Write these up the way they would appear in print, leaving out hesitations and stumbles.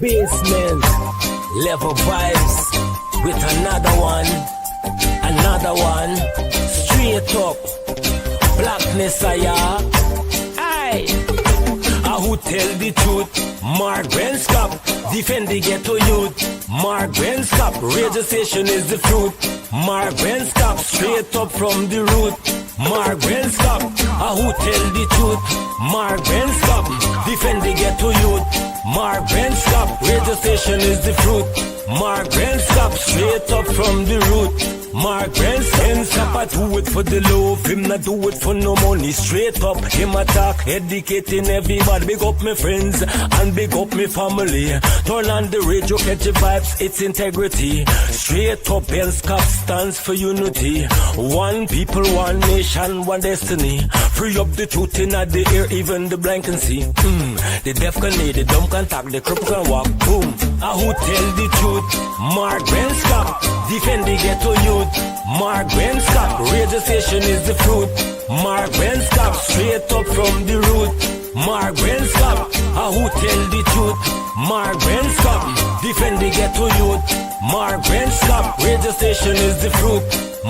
basement. Level vibes with another one. Straight up. Blackness, aye. Who tell the truth? Mark Benskop, defend the ghetto youth. Mark Benskop, radio station is the fruit. Mark Benskop, straight up from the root. Mark Benskop, who tell the truth? Mark Benskop, defend the ghetto youth. Mark Benskop, radio station is the fruit. Mark Benskop, straight up from the root. Mark Benskop, I do it for the love, him not do it for no money. Straight up, him attack, educating everybody. Big up my friends and big up my family. Turn on the radio, catch the vibes, it's integrity. Straight up, Benskop stands for unity. One people, one nation, one destiny. Free up the truth in the air, even the blind can see. The deaf can hear, the dumb can talk, the cripple can walk. Boom. Who tell the truth? Mark Benskop, defend the ghetto youth. Mark Benskop, radio station is the fruit. Mark Benskop, straight up from the root. Mark Benskop, who tell the truth? Mark Benskop, defend the ghetto youth. Mark Benskop, radio station is the fruit.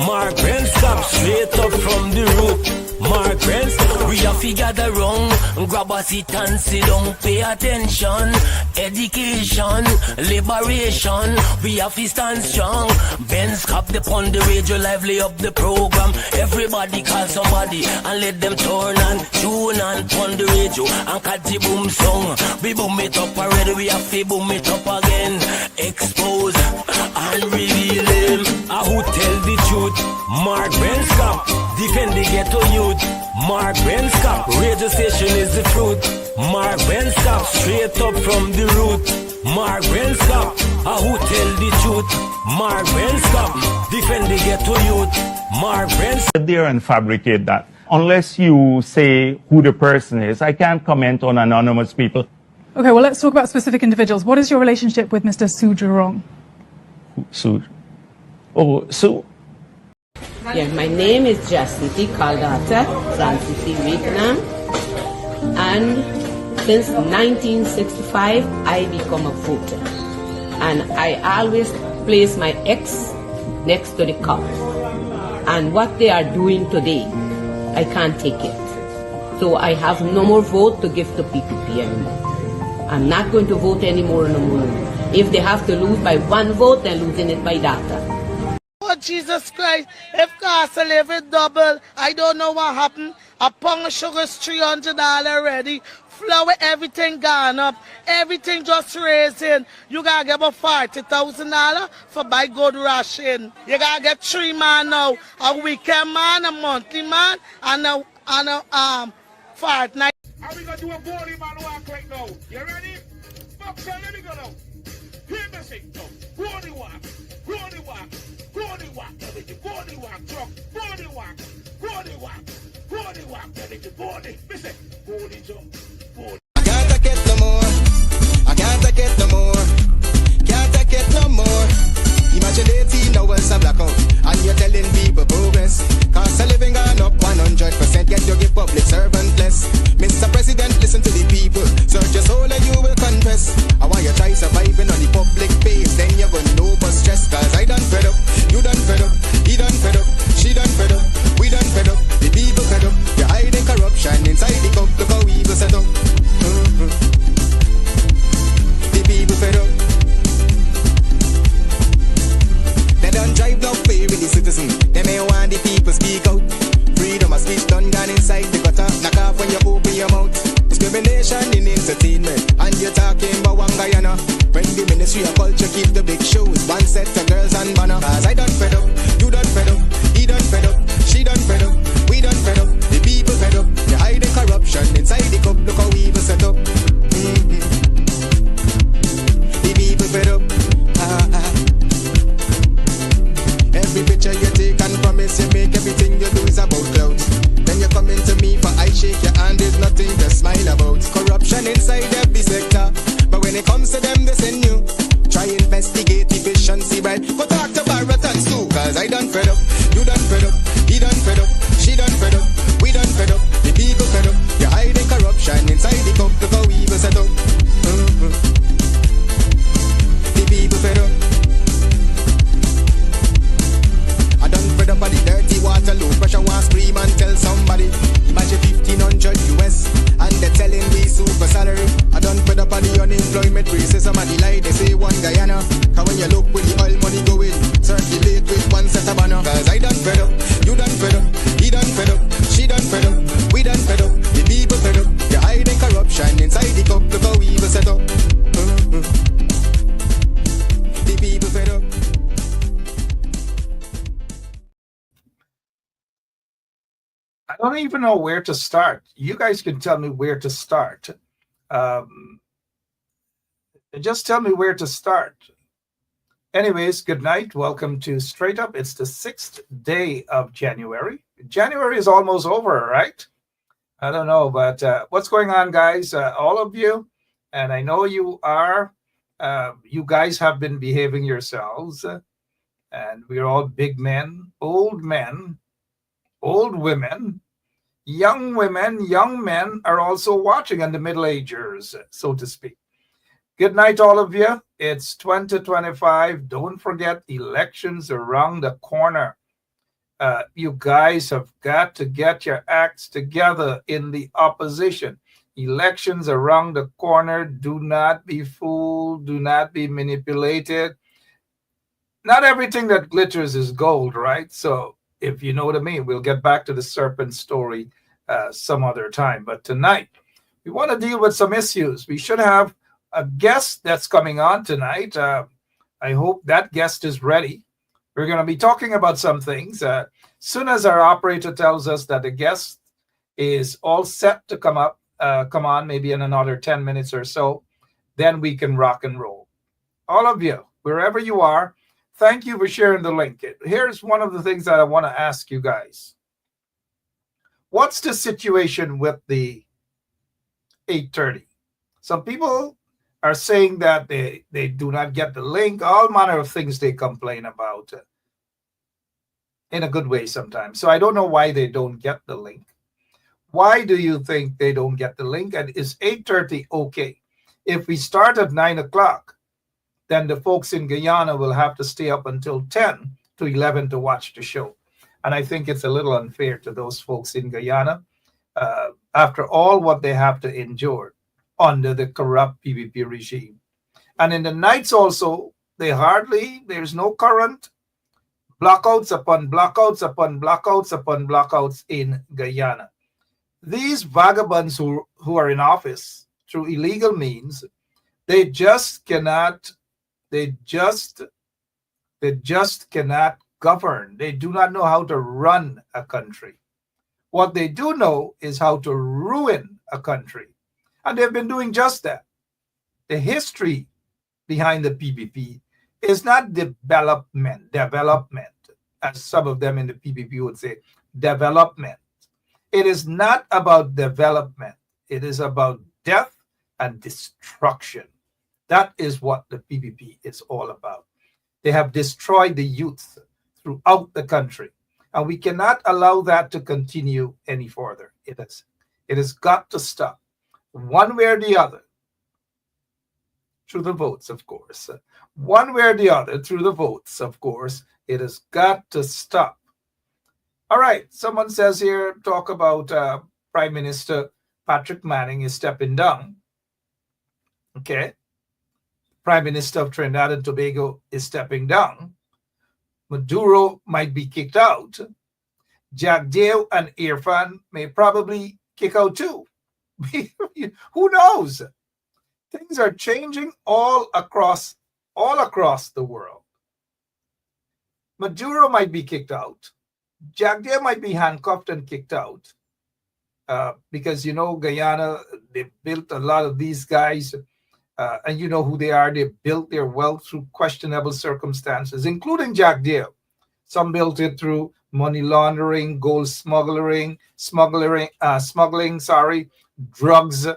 Mark Benskop, straight up from the root. Mark Benskop, we have to gather wrong, grab a seat and sit down, pay attention. Education, liberation, we have to stand strong. Benskop upon the radio, lively up the program. Everybody call somebody and let them turn and tune and on the radio and catch the boom song. We boom it up already, we have to boom it up again. Expose and reveal him. Who tell the truth? Mark Benskop, defend the ghetto youth. Mark Benskop, radio station is the fruit. Mark Benskop, straight up from the root. Mark Benskop, who tell the truth? Mark Benskop, defend the ghetto youth. Mark Benskop. There and fabricate that. Unless you say who the person is, I can't comment on anonymous people. Okay, well, let's talk about specific individuals. What is your relationship with Mr. Sujurong? Sue. Oh, Sue. Yeah, my name is Jacinty Caldata Francis Vietnam, and since 1965 I become a voter, and I always place my ex next to the cop, and what they are doing today, I can't take it. So I have no more vote to give to PPP anymore. I'm not going to vote anymore no more. If they have to lose by one vote, they're losing it by data. Oh, Jesus Christ, if cost of living double, I don't know what happened. A pound of sugar is $300 already. Flour, everything gone up. Everything just raising. You gotta get about $40,000 for buy good ration. You gotta get 3 man now. A weekend man, a monthly man, and a fortnight. How we gonna do a body man walk right now? You ready? Box on, let me go now. Hear me sing now. Body walk, body walk. Body walk, body walk, truck, body walk, body walk, body walk, body, listen, body jump, body. I can't take it no more, I can't take it no more, can't take it no more. Imagine 18 hours of blackout, and you're telling people progress. Cost of living gone up 100%, yet you give public servant less. Mr. President, listen to the people, search your soul and you will confess. I want you try surviving on the public base, then you're gonna know but stress. Cause I done fed up, you done fed up, he done fed up, she done fed up, we done fed up, the people fed up. You're hiding corruption inside the cup, look how we go set up. The people fed up. They don't drive no fear in the citizen. They may want the people speak out. Freedom of speech done gone inside the gutter. Knock off when you open your mouth. Discrimination in entertainment, and you're talking about one Guyana. When the Ministry of Culture keep the big shows, one set of girls and banner. Cause I done fed up, you done fed up, he done fed up, she done fed up, we done fed up, the people fed up. You're hiding corruption inside the cup, look how we even set up. The people fed up. Every picture you take and promise you make, everything you do is about clouds. Then you come into me for I shake your hand, there's nothing to smile about. Corruption inside every sector, but when it comes to them they send you. Try investigate efficiency, right? Go talk to Baratans too. Cause I done fed up, you done fed up, he done fed up, she done fed up, we done fed up, the people fed up. You're hiding corruption inside the cup, look how we even set up. Unemployment racism and the lie they say one Guyana. Cause when you look where the oil money going, circulate with one set of banner. Cause I done fed up, you done fed up, he done fed up, she done fed up, we done fed up, the people fed up. You're hiding corruption inside the cup, look how we will set up. The people fed up. I don't even know where to start. You guys can tell me where to start. Just tell me where to start. Anyways, good night. Welcome to Straight Up. It's the 6th day of January. January is almost over, right? I don't know, but what's going on, guys? All of you, and I know you are. You guys have been behaving yourselves, and we're all big men, old women, young men are also watching, and the middle-agers, so to speak. Good night, all of you. It's 2025. Don't forget, elections around the corner. You guys have got to get your acts together in the opposition. Elections around the corner. Do not be fooled. Do not be manipulated. Not everything that glitters is gold, right? So if you know what I mean, we'll get back to the serpent story some other time. But tonight, we want to deal with some issues. We should have a guest that's coming on tonight. I hope that guest is ready. We're going to be talking about some things. Soon as our operator tells us that the guest is all set to come on, maybe in another 10 minutes or so, then we can rock and roll. All of you, wherever you are, thank you for sharing the link. Here's one of the things that I want to ask you guys. What's the situation with the 8:30? Some people are saying that they do not get the link, all manner of things they complain about in a good way sometimes. So I don't know why they don't get the link. Why do you think they don't get the link? And is 8:30 okay? If we start at 9 o'clock, then the folks in Guyana will have to stay up until 10 to 11 to watch the show. And I think it's a little unfair to those folks in Guyana after all what they have to endure under the corrupt PPP regime. And in the nights also, there's no current, blackouts upon blackouts upon blackouts upon blackouts in Guyana. These vagabonds who are in office through illegal means, they just cannot govern. They do not know how to run a country. What they do know is how to ruin a country. And they've been doing just that. The history behind the PPP is not development, as some of them in the PPP would say, development. It is not about development. It is about death and destruction. That is what the PPP is all about. They have destroyed the youth throughout the country. And we cannot allow that to continue any further. It has got to stop. One way or the other, through the votes, of course. One way or the other, through the votes, of course, it has got to stop. All right, someone says here, talk about Prime Minister Patrick Manning is stepping down. Okay. Prime Minister of Trinidad and Tobago is stepping down. Maduro might be kicked out. Jack Dale and Irfan may probably kick out too. Who knows? Things are changing all across the world. Maduro might be kicked out. Jack Dale might be handcuffed and kicked out because, Guyana, they built a lot of these guys and you know who they are. They built their wealth through questionable circumstances, including Jack Dale. Some built it through money laundering, gold smuggling, drugs,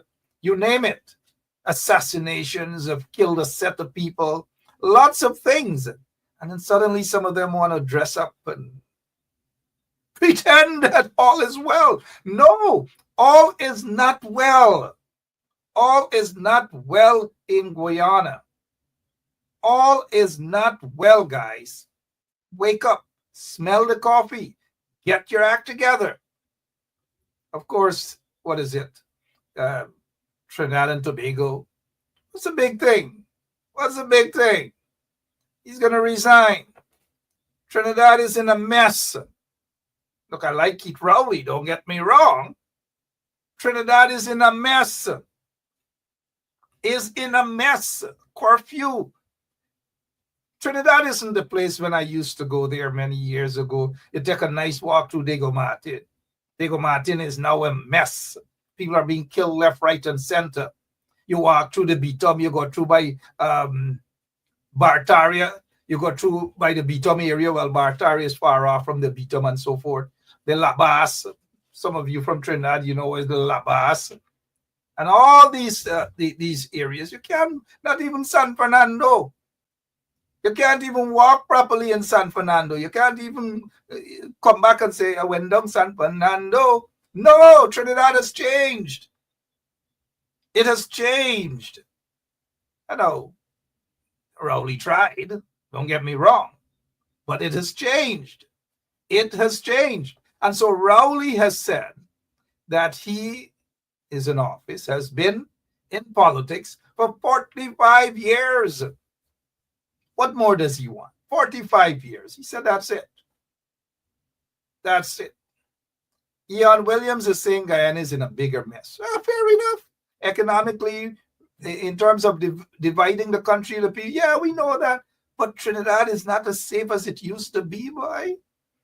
you name it. Assassinations have killed a set of people, lots of things. And then suddenly some of them want to dress up and pretend that all is well. No, all is not well. All is not well in Guyana. All is not well, guys. Wake up, smell the coffee, get your act together. Of course, what is it? Trinidad and Tobago What's the big thing? What's the big thing? He's going to resign. Trinidad is in a mess. Look, I like Keith Rowley, don't get me wrong. Trinidad is in a mess. Is in a mess. Curfew. Trinidad isn't the place when I used to go there many years ago. You take a nice walk through Diego Martin. Diego Martin is now a mess. People are being killed left, right, and center. You walk through the Beatum, you go through by Bartaria, you go through by the Beatum area. Well, Bartaria is far off from the Beatum and so forth. The Labas, some of you from Trinidad, you know where's the Labas. And all these areas, you can't, not even San Fernando. You can't even walk properly in San Fernando. You can't even come back and say, I went down San Fernando. No, Trinidad has changed. It has changed. I know Rowley tried, don't get me wrong, but it has changed. It has changed. And so Rowley has said that he is in office, has been in politics for 45 years. What more does he want? 45 years. He said that's it. That's it. Ian Williams is saying Guyana is in a bigger mess. Well, fair enough. Economically, in terms of dividing the country, yeah, we know that. But Trinidad is not as safe as it used to be, boy.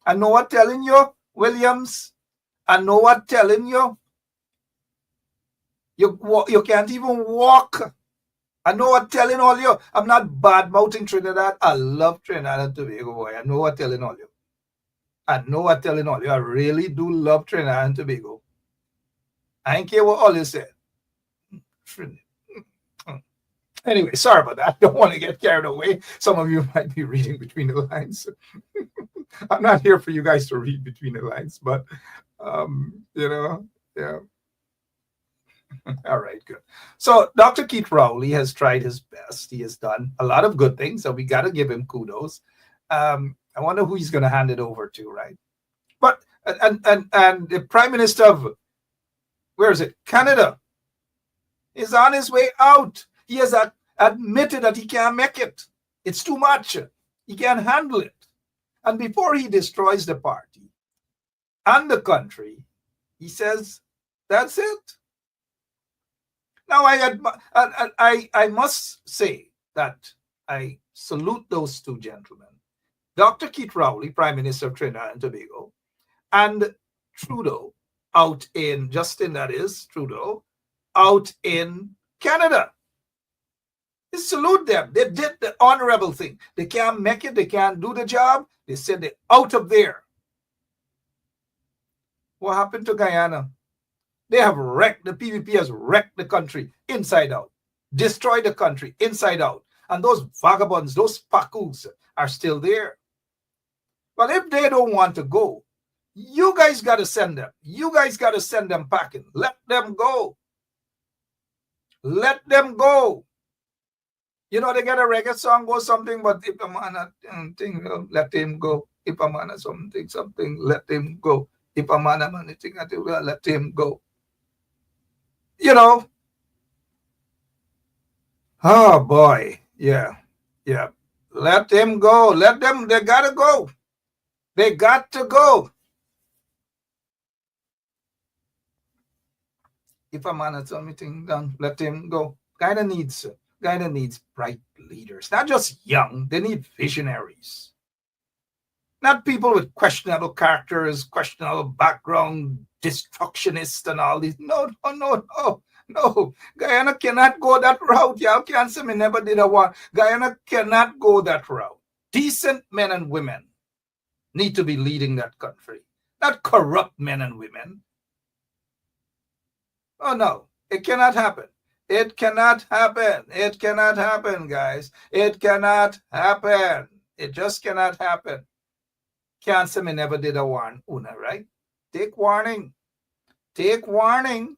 I know what telling you, Williams. I know what telling you. You can't even walk. I know what telling all you. I'm not bad-mouthing Trinidad. I love Trinidad and Tobago, boy. I know what telling all you. I know what telling all you. I really do love Trinidad and Tobago. I ain't care what all you said. Anyway, sorry about that. I don't want to get carried away. Some of you might be reading between the lines. I'm not here for you guys to read between the lines, but, yeah. All right, good. So Dr. Keith Rowley has tried his best. He has done a lot of good things, so we got to give him kudos. I wonder who he's going to hand it over to, right? But and the Prime Minister of, where is it? Canada is on his way out. He has admitted that he can't make it. It's too much. He can't handle it. And before he destroys the party and the country, he says, that's it. Now, I must say that I salute those two gentlemen, Dr. Keith Rowley, Prime Minister of Trinidad and Tobago, and Trudeau, Trudeau, out in Canada. I salute them. They did the honorable thing. They can't make it. They can't do the job. They said they're out of there. What happened to Guyana? They have wrecked, the PPP has wrecked the country inside out, destroyed the country inside out. And those vagabonds, those pacus are still there. But if they don't want to go, you guys got to send them. You guys got to send them packing. Let them go. Let them go. You know, they get a reggae song or something, but if a man thing, let him go. If a man something, let him go. If a man anything, let him go. You know, oh boy, yeah. Let them go. Let them, they gotta go. They got to go. If a man has something done, let him go. Guyana needs bright leaders, not just young. They need visionaries, not people with questionable characters, questionable background, destructionists and all these. No. Guyana cannot go that route. Y'all can't say me never did a one. Guyana cannot go that route. Decent men and women need to be leading that country, not corrupt men and women. Oh no, it cannot happen. It cannot happen. It cannot happen, guys. It cannot happen. It just cannot happen. Can't say me never did a warn, Una, right? Take warning. Take warning.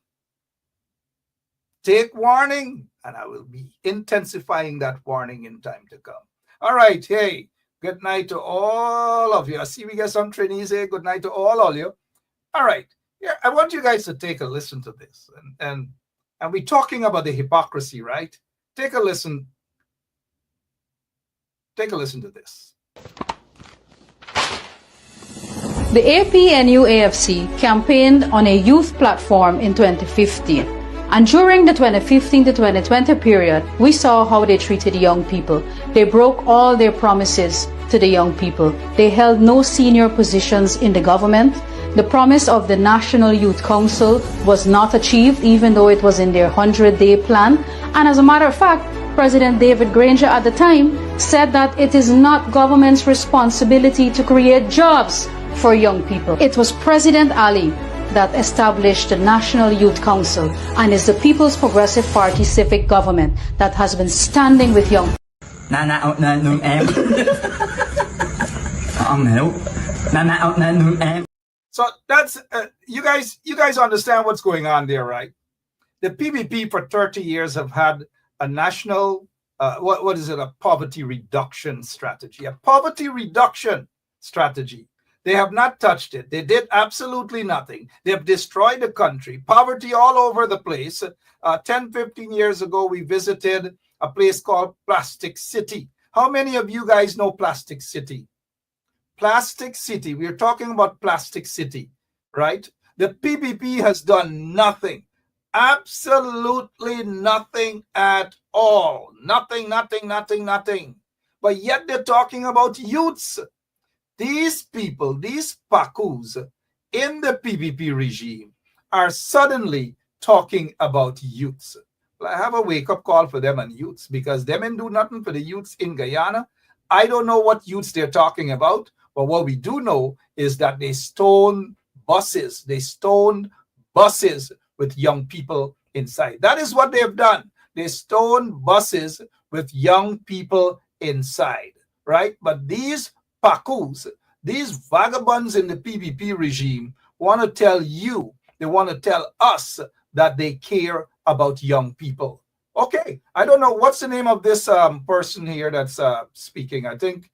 Take warning. And I will be intensifying that warning in time to come. All right. Hey, good night to all of you. I see we get some trainees here. Good night to all of you. All right. Yeah, I want you guys to take a listen to this. And we're talking about the hypocrisy, right? Take a listen. Take a listen to this. The APNU-AFC campaigned on a youth platform in 2015. And during the 2015 to 2020 period, we saw how they treated young people. They broke all their promises to the young people. They held no senior positions in the government. The promise of the National Youth Council was not achieved, even though it was in their 100-day plan. And as a matter of fact, President David Granger at the time said that it is not government's responsibility to create jobs for young people. It was President Ali that established the National Youth Council and is the People's Progressive Party civic government that has been standing with young So that's you guys understand what's going on there, right? The PPP for 30 years have had a national what is it, a poverty reduction strategy, a poverty reduction strategy. They have not touched it. They did absolutely nothing. They have destroyed the country. Poverty all over the place. 10, 15 years ago, we visited a place called Plastic City. How many of you guys know Plastic City? Plastic City. We're talking about Plastic City, right? The PPP has done nothing. Absolutely nothing at all. Nothing. But yet they're talking about youths. These people, these Pakus in the PPP regime are suddenly talking about youths. Well, I have a wake-up call for them and youths, because them ain't do nothing for the youths in Guyana. I don't know what youths they're talking about, but what we do know is that they stoned buses. They stoned buses with young people inside. That is what they have done. They stoned buses with young people inside, right? But these Pakus, these vagabonds in the PPP regime want to tell you, they want to tell us that they care about young people. Okay, I don't know what's the name of this person here that's speaking. I think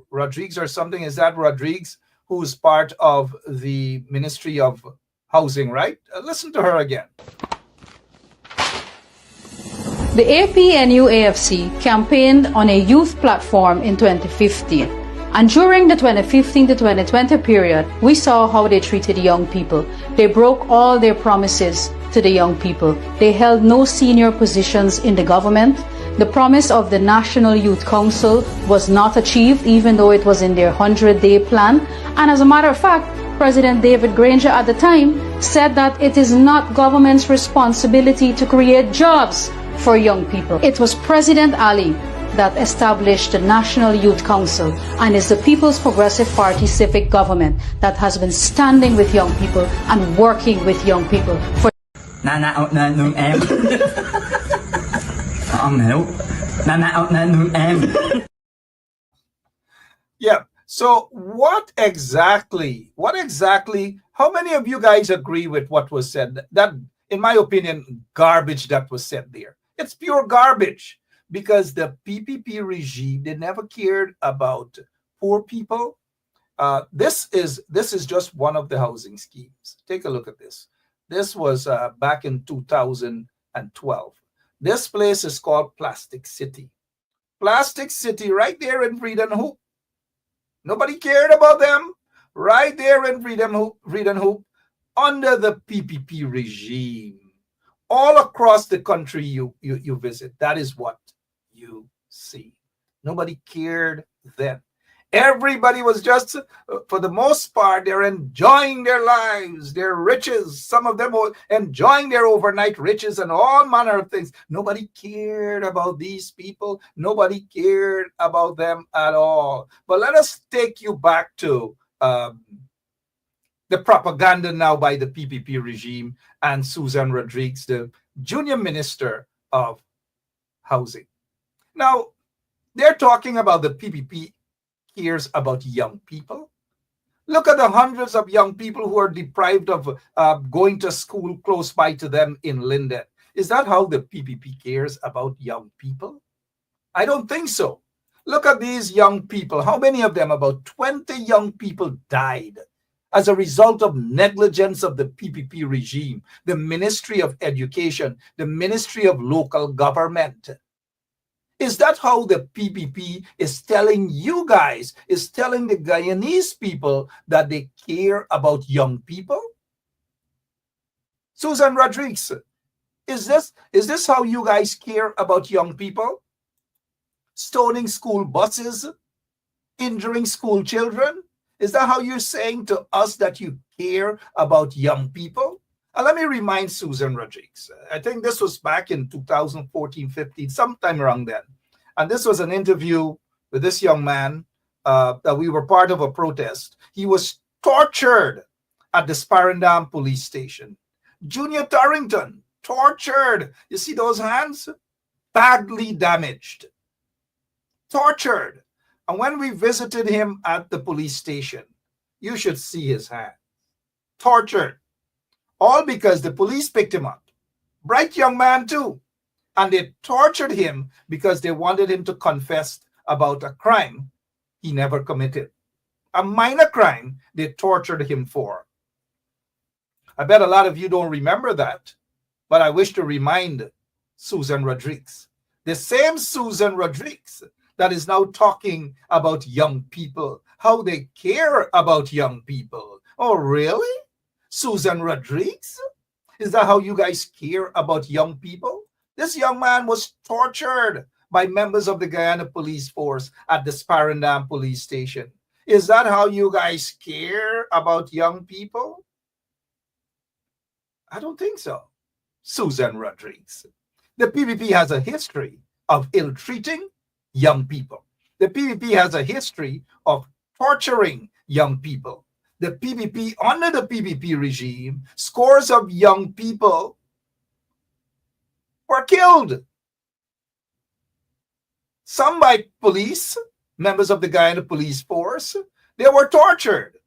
Rodriguez or something. Is that Rodriguez, who's part of the Ministry of Housing, right? Listen to her again. The APNU-AFC campaigned on a youth platform in 2015. And during the 2015 to 2020 period, we saw how they treated young people. They broke all their promises to the young people. They held no senior positions in the government. The promise of the National Youth Council was not achieved, even though it was in their 100-day plan. And as a matter of fact, President David Granger at the time said that it is not government's responsibility to create jobs for young people. It was President Ali that established the National Youth Council and is the People's Progressive Party civic government that has been standing with young people and working with young people for Yeah. So what exactly, how many of you guys agree with what was said? That, in my opinion, garbage that was said there. It's pure garbage, because the PPP regime, they never cared about poor people. This is just one of the housing schemes. Take a look at this. This was back in 2012. This place is called Plastic City. Plastic City, right there in Freedom Hoop. Nobody cared about them. Right there in Freedom Hoop, under the PPP regime. All across the country you visit, that is what you see. Nobody cared then. Everybody was just, for the most part, they're enjoying their lives, their riches. Some of them were enjoying their overnight riches and all manner of things. Nobody cared about these people. Nobody cared about them at all. But let us take you back to the propaganda now by the PPP regime and Susan Rodriguez, the junior minister of housing. Now, they're talking about the PPP cares about young people. Look at the hundreds of young people who are deprived of going to school close by to them in Linden. Is that how the PPP cares about young people? I don't think so. Look at these young people. How many of them? About 20 young people died. as a result of negligence of the PPP regime, the Ministry of Education, the Ministry of Local Government. Is that how the PPP is telling you guys, is telling the Guyanese people that they care about young people? Susan Rodriguez, is this how you guys care about young people? Stoning school buses, injuring school children? Is that how you're saying to us that you care about young people? And let me remind Susan Rodriguez, I think this was back in 2014-15, sometime around then. And this was an interview with this young man that we were part of a protest. He was tortured at the Sparendam police station. Junior Torrington, tortured. You see those hands? Badly damaged. Tortured. And when we visited him at the police station, you should see his hands. Tortured. All because the police picked him up. Bright young man too. And they tortured him because they wanted him to confess about a crime he never committed. A minor crime they tortured him for. I bet a lot of you don't remember that, but I wish to remind Susan Rodriguez. The same Susan Rodriguez that is now talking about young people, how they care about young people. Oh, really? Susan Rodriguez? Is that how you guys care about young people? This young man was tortured by members of the Guyana Police Force at the Sparendam police station. Is that how you guys care about young people? I don't think so. Susan Rodriguez. The PPP has a history of ill-treating young people. The PPP has a history of torturing young people. The PPP, under the PPP regime, scores of young people were killed. Some by police, members of the Guyana Police Force. They were tortured.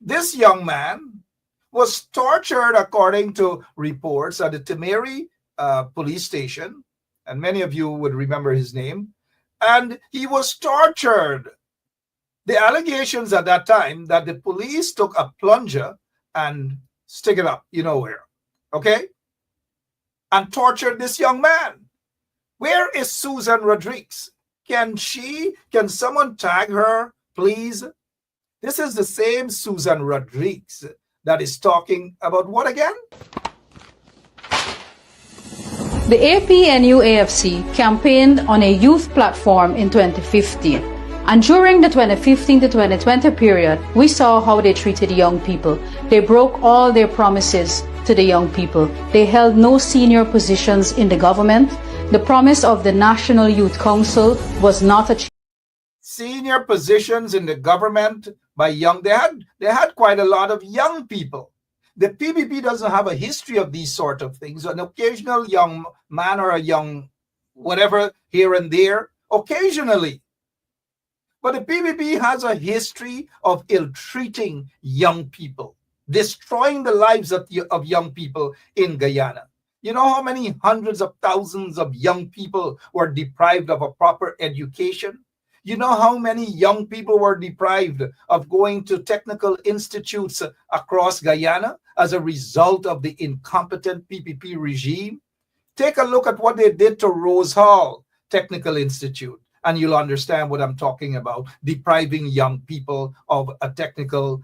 This young man was tortured according to reports at the Timeri police station, and many of you would remember his name, and he was tortured. The allegations at that time that the police took a plunger and stick it up, you know where, okay? And tortured this young man. Where is Susan Rodriguez? Can someone tag her, please? This is the same Susan Rodriguez that is talking about what again? The APNU-AFC campaigned on a youth platform in 2015. And during the 2015 to 2020 period, we saw how they treated young people. They broke all their promises to the young people. They held no senior positions in the government. The promise of the National Youth Council was not achieved. Senior positions in the government by young, they had quite a lot of young people. The PPP doesn't have a history of these sort of things. An occasional young man or a young whatever here and there, occasionally. But the PPP has a history of ill-treating young people, destroying the lives of young people in Guyana. You know how many hundreds of thousands of young people were deprived of a proper education? You know how many young people were deprived of going to technical institutes across Guyana as a result of the incompetent PPP regime? Take a look at what they did to Rose Hall Technical Institute, and you'll understand what I'm talking about, depriving young people of a technical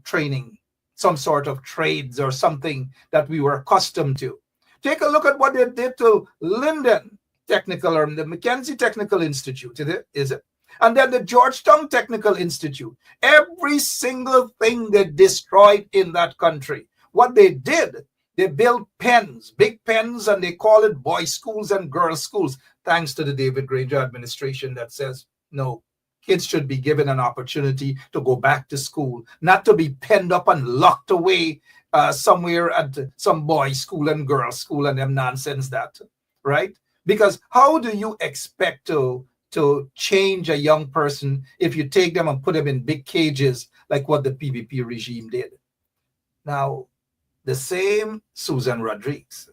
training, some sort of trades or something that we were accustomed to. Take a look at what they did to Linden Technical, or the Mackenzie Technical Institute, is it? And then the Georgetown Technical Institute. Every single thing they destroyed in that country. What they did, they built pens, big pens, and they call it boys' schools and girls' schools, thanks to the David Granger administration that says, no, kids should be given an opportunity to go back to school, not to be penned up and locked away somewhere at some boys' school and girls' school and them nonsense that, right? Because how do you expect to change a young person if you take them and put them in big cages like what the PPP regime did? Now, the same Susan Rodriguez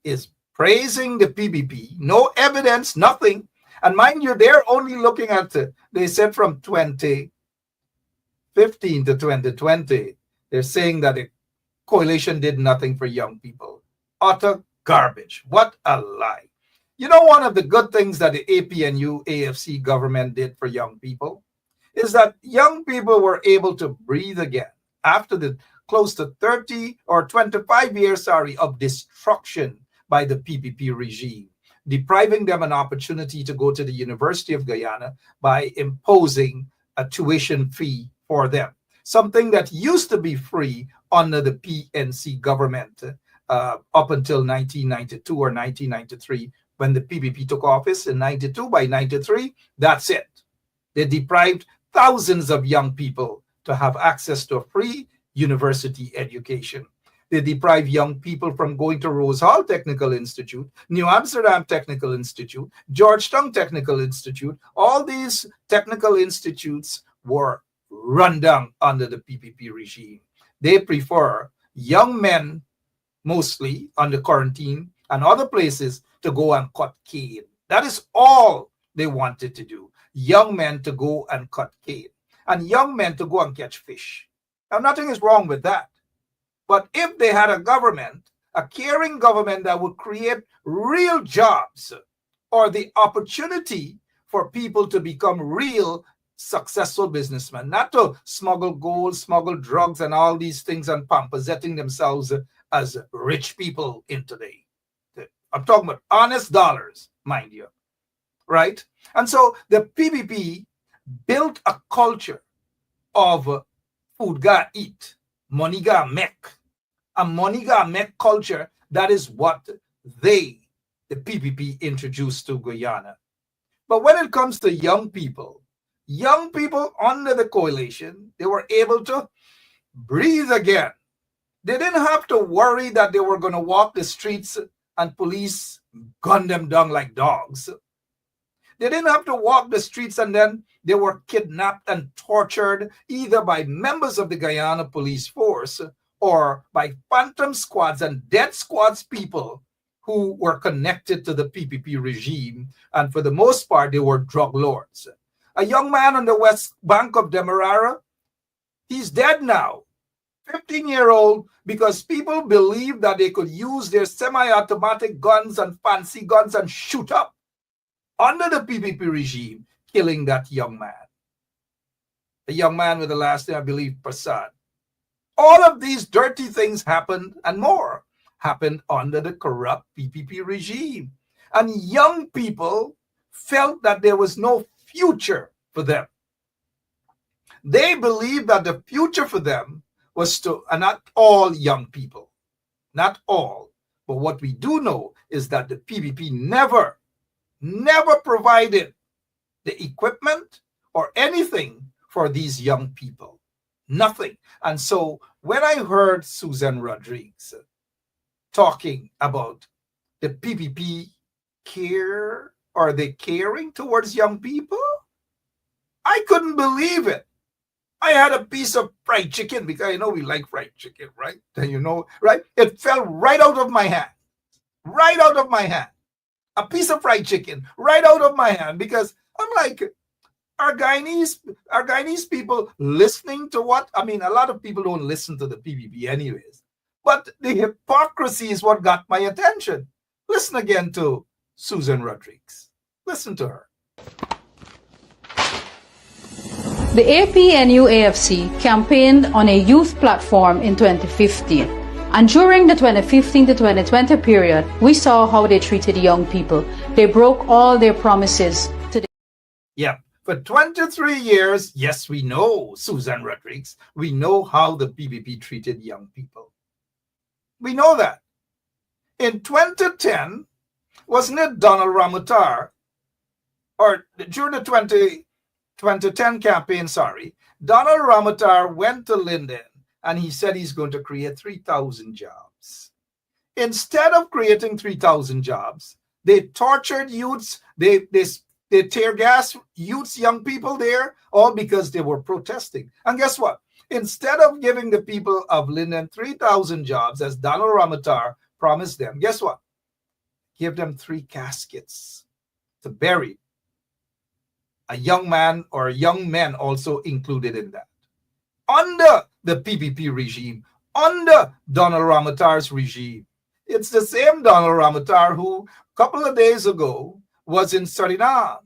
is praising the PPP, no evidence, nothing. And mind you, they're only looking at, they said from 2015 2015 to 2020, they're saying that the coalition did nothing for young people. Utter garbage. What a lie. You know, one of the good things that the APNU AFC government did for young people is that young people were able to breathe again after the close to 30 or 25 years, of destruction by the PPP regime, depriving them an opportunity to go to the University of Guyana by imposing a tuition fee for them, something that used to be free under the PNC government up until 1992 or 1993, when the PPP took office in 92. By 93, that's it. They deprived thousands of young people to have access to a free university education. They deprive young people from going to Rose Hall Technical Institute, New Amsterdam Technical Institute, Georgetown Technical Institute. All these technical institutes were run down under the PPP regime. They prefer young men, mostly under quarantine and other places, to go and cut cane. That is all they wanted to do. Young men to go and cut cane, and young men to go and catch fish. Now, nothing is wrong with that. But if they had a government, a caring government that would create real jobs or the opportunity for people to become real successful businessmen, not to smuggle gold, smuggle drugs and all these things and pampersetting themselves as rich people in today. I'm talking about honest dollars, mind you, right? And so the PPP built a culture of food ga eat, money ga make. A money ga make culture, that is what the PPP introduced to Guyana. But when it comes to young people under the coalition, they were able to breathe again. They didn't have to worry that they were going to walk the streets and police gun them down like dogs. They didn't have to walk the streets and then they were kidnapped and tortured either by members of the Guyana police force or by phantom squads and dead squads people who were connected to the PPP regime. And for the most part, they were drug lords. A young man on the west bank of Demerara, he's dead now. 15-year-old, because people believed that they could use their semi-automatic guns and fancy guns and shoot up under the PPP regime, killing that young man. The young man with the last name, I believe, Prasad. All of these dirty things happened and more happened under the corrupt PPP regime. And young people felt that there was no future for them. They believed that the future for them was to, and not all young people, not all, but what we do know is that the PPP never provided the equipment or anything for these young people. Nothing. And so when I heard Susan Rodriguez talking about the PPP care or the caring towards young people, I couldn't believe it. I had a piece of fried chicken because I know we like fried chicken, right? And you know, right? It fell right out of my hand. Right out of my hand. A piece of fried chicken right out of my hand, because I'm like, are Guyanese people listening to what? I mean, a lot of people don't listen to the PPP anyways. But the hypocrisy is what got my attention. Listen again to Susan Rodriguez. Listen to her. The APNU-AFC campaigned on a youth platform in 2015. And during the 2015 to 2020 period, we saw how they treated young people. They broke all their promises to the... Yeah, for 23 years, yes, we know, Susan Rodriguez, we know how the PPP treated young people. We know that. In 2010, wasn't it Donald Ramutar, or during the 2010 campaign, Donald Ramutar went to Linden and he said he's going to create 3,000 jobs. Instead of creating 3,000 jobs, they tortured youths, they tear gas youths, young people there, all because they were protesting. And guess what? Instead of giving the people of Linden 3,000 jobs, as Donald Ramutar promised them, guess what? Give them 3 caskets to bury a young man or young men also included in that. under the PPP regime, under Donald Ramatar's regime. It's the same Donald Ramatar who, a couple of days ago, was in Suriname,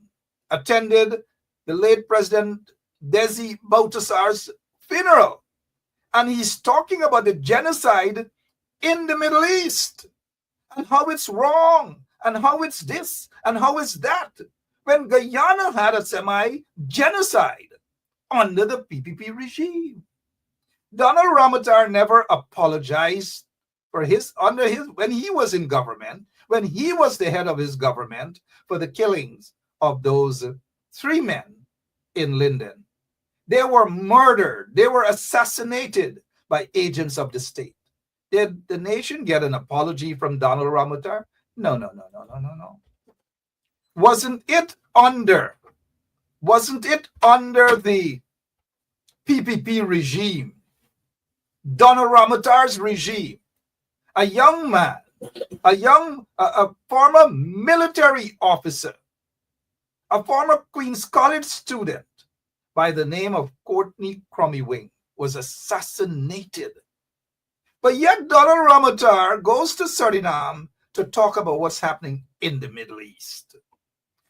attended the late President Desi Boutasar's funeral. And he's talking about the genocide in the Middle East and how it's wrong and how it's this and how it's that, when Guyana had a semi-genocide under the PPP regime. Donald Ramatar never apologized for when he was in government, when he was the head of his government, for the killings of those 3 men in Linden. They were murdered. They were assassinated by agents of the state. Did the nation get an apology from Donald Ramatar? No. Wasn't it under the PPP regime, Donald Ramatar's regime, a young man, a former military officer, a former Queen's College student by the name of Courtney Crummy-Wing was assassinated. But yet Donald Ramatar goes to Suriname to talk about what's happening in the Middle East.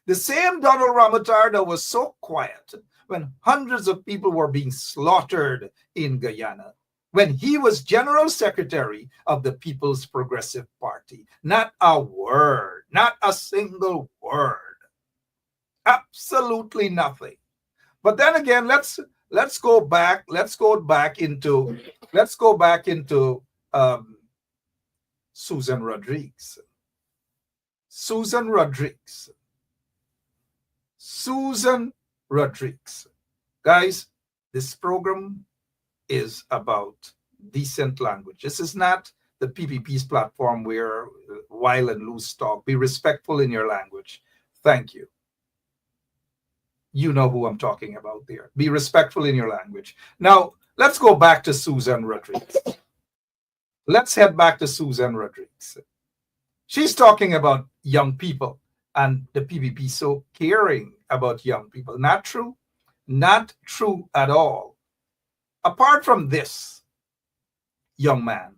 The same Donald Ramatar that was so quiet when hundreds of people were being slaughtered in Guyana, when he was General Secretary of the People's Progressive Party. Not a word, not a single word. Absolutely nothing. But then again, let's go back into Susan Rodriguez. Susan Rodriguez. Guys, this program is about decent language. This is not the PPP's platform where wild and loose talk. Be respectful in your language. Thank you. You know who I'm talking about there. Be respectful in your language. Now, let's go back to Susan Rodriguez. Let's head back to Susan Rodriguez. She's talking about young people and the PPP so caring about young people. Not true. Not true at all. Apart from this young man,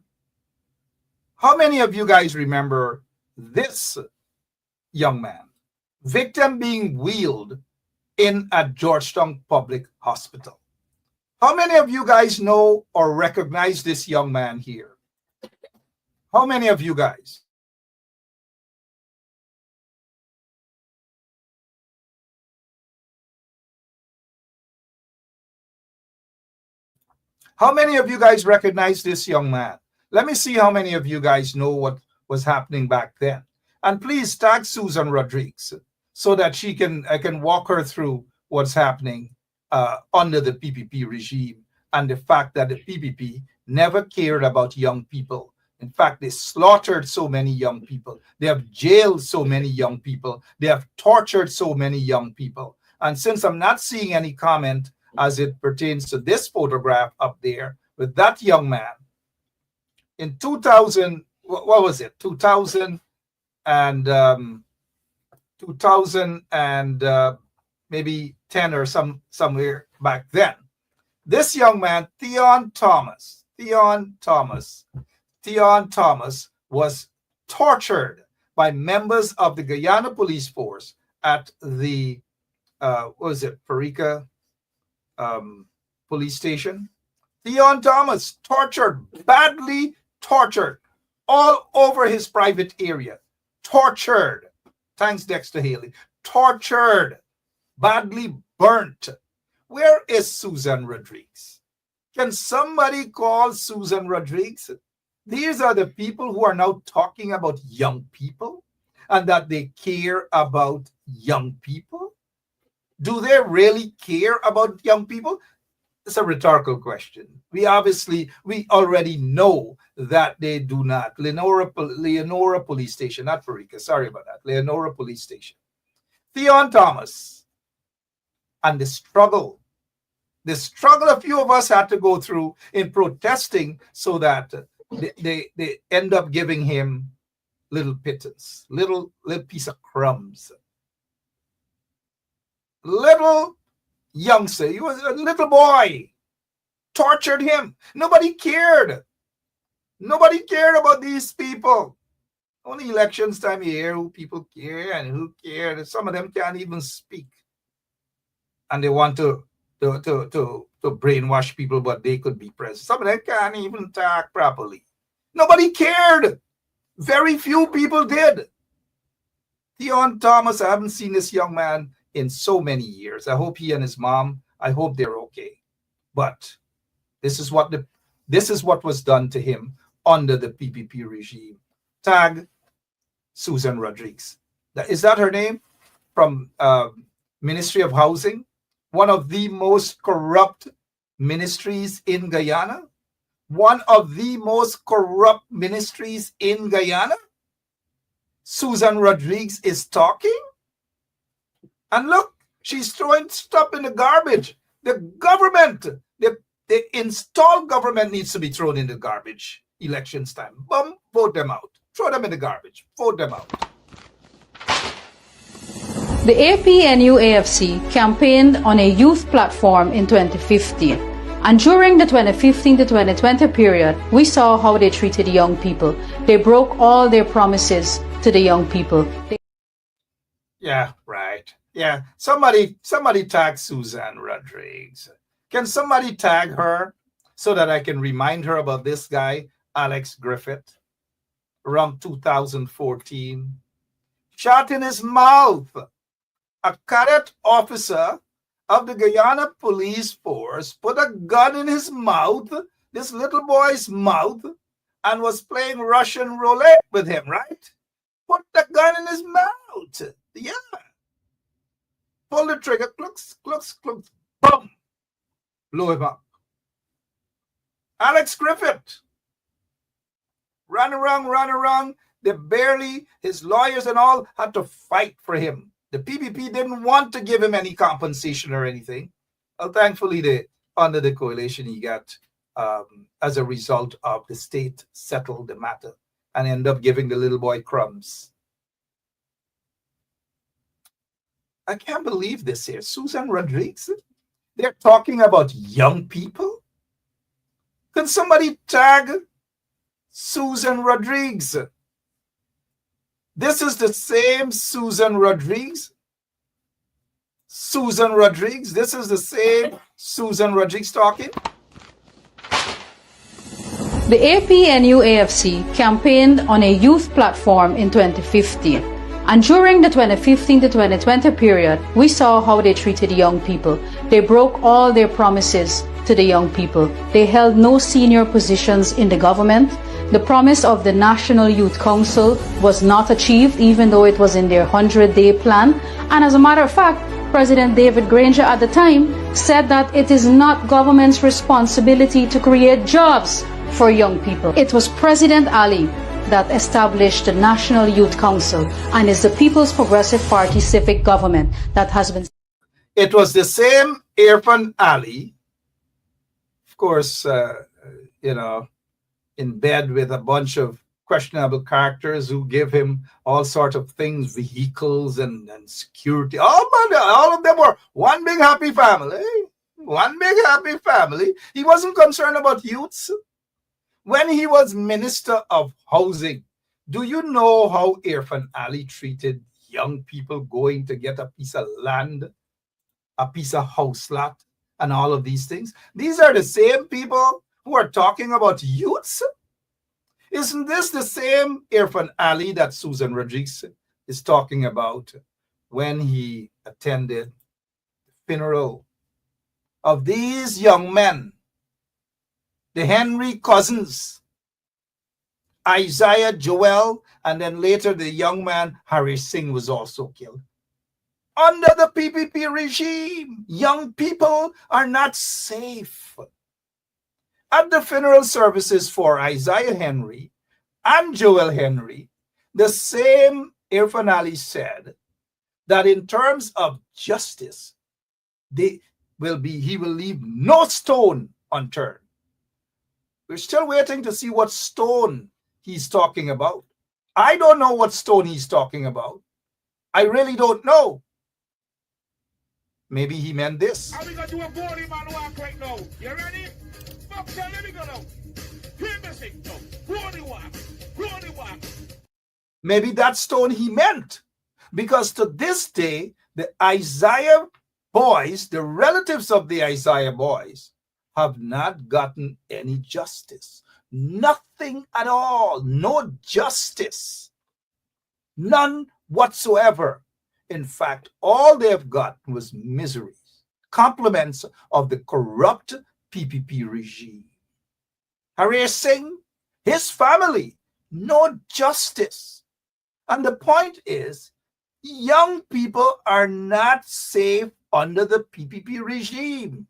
how many of you guys remember this young man? Victim being wheeled in at Georgetown Public Hospital. How many of you guys know or recognize this young man here? How many of you guys? How many of you guys recognize this young man? Let me see how many of you guys know what was happening back then. And please tag Susan Rodriguez so that I can walk her through what's happening under the PPP regime and the fact that the PPP never cared about young people. In fact, they slaughtered so many young people. They have jailed so many young people. They have tortured so many young people. And since I'm not seeing any comment as it pertains to this photograph up there with that young man, in 2000, what was it? 2000 and maybe 10 or somewhere back then. This young man, Theon Thomas, was tortured by members of the Guyana police force at the Parika police station. Theon Thomas badly tortured all over his private area. Tortured. Thanks, Dexter Haley. Tortured. Badly burnt. Where is Susan Rodriguez? Can somebody call Susan Rodriguez? These are the people who are now talking about young people and that they care about young people. Do they really care about young people? It's a rhetorical question. We already know that they do not. Leonora Police Station, not Parika, sorry about that. Leonora Police Station. Theon Thomas and the struggle a few of us had to go through in protesting so that they end up giving him little pittance, little piece of crumbs. Little youngster, he was a little boy, tortured him. Nobody cared. Nobody cared about these people. Only elections time you hear who people care and who care. Some of them can't even speak. And they want to brainwash people, but they could be president. Some of them can't even talk properly. Nobody cared. Very few people did. Theon Thomas, I haven't seen this young man in so many years. I hope he and his mom, I hope they're okay. But this is what was done to him under the PPP regime. Tag Susan Rodriguez. Is that her name? From Ministry of Housing, one of the most corrupt ministries in Guyana. One of the most corrupt ministries in Guyana. Susan Rodriguez is talking. And look, she's throwing stuff in the garbage. The government, the installed government needs to be thrown in the garbage. Elections time. Boom, vote them out. Throw them in the garbage. Vote them out. The APNU-AFC campaigned on a youth platform in 2015. And during the 2015 to 2020 period, we saw how they treated young people. They broke all their promises to the young people. Yeah, right. Yeah, somebody tag Susan Rodriguez. Can somebody tag her so that I can remind her about this guy, Alex Griffith, around 2014? Shot in his mouth. A cadet officer of the Guyana Police Force put a gun in his mouth, this little boy's mouth, and was playing Russian roulette with him, right? Put the gun in his mouth. Yeah. Pull the trigger, clucks, boom. Blow him up. Alex Griffith. Run around. They barely, his lawyers and all, had to fight for him. The PPP didn't want to give him any compensation or anything. Well, thankfully, under the coalition, he got, as a result of the state settled the matter and ended up giving the little boy crumbs. I can't believe this here. Susan Rodriguez, they're talking about young people. Can somebody tag Susan Rodriguez? This is the same Susan Rodriguez. Susan Rodriguez. This is the same Susan Rodriguez talking. The APNU-AFC campaigned on a youth platform in 2015. And during the 2015 to 2020 period, we saw how they treated young people. They broke all their promises to the young people. They held no senior positions in the government. The promise of the National Youth Council was not achieved, even though it was in their 100-day plan. And as a matter of fact, President David Granger at the time said that it is not government's responsibility to create jobs for young people. It was President Ali that established the National Youth Council and is the People's Progressive Party civic government that has been... It was the same Irfan Ali, of course, in bed with a bunch of questionable characters who give him all sorts of things, vehicles and security. All of them were one big happy family. One big happy family. He wasn't concerned about youths. When he was Minister of Housing, do you know how Irfan Ali treated young people going to get a piece of land, a piece of house lot, and all of these things? These are the same people who are talking about youths. Isn't this the same Irfan Ali that Susan Rodriguez is talking about when he attended the funeral of these young men? The Henry cousins, Isaiah Joel, and then later the young man Harry Singh was also killed. Under the PPP regime, young people are not safe. At the funeral services for Isaiah Henry and Joel Henry, the same Irfan Ali said that in terms of justice, he will leave no stone unturned. We're still waiting to see what stone he's talking about. I don't know what stone he's talking about. I really don't know. Maybe he meant this. How we gonna do a body man walk right now? You ready? Boxer, let me go now. Hear me sing now. Go on the walk. Go on the walk. Maybe that stone he meant. Because to this day, the Isaiah boys, the relatives of the Isaiah boys, have not gotten any justice. Nothing at all. No justice. None whatsoever. In fact, all they've got was miseries, compliments of the corrupt PPP regime. Harassing his family, no justice. And the point is, young people are not safe under the PPP regime.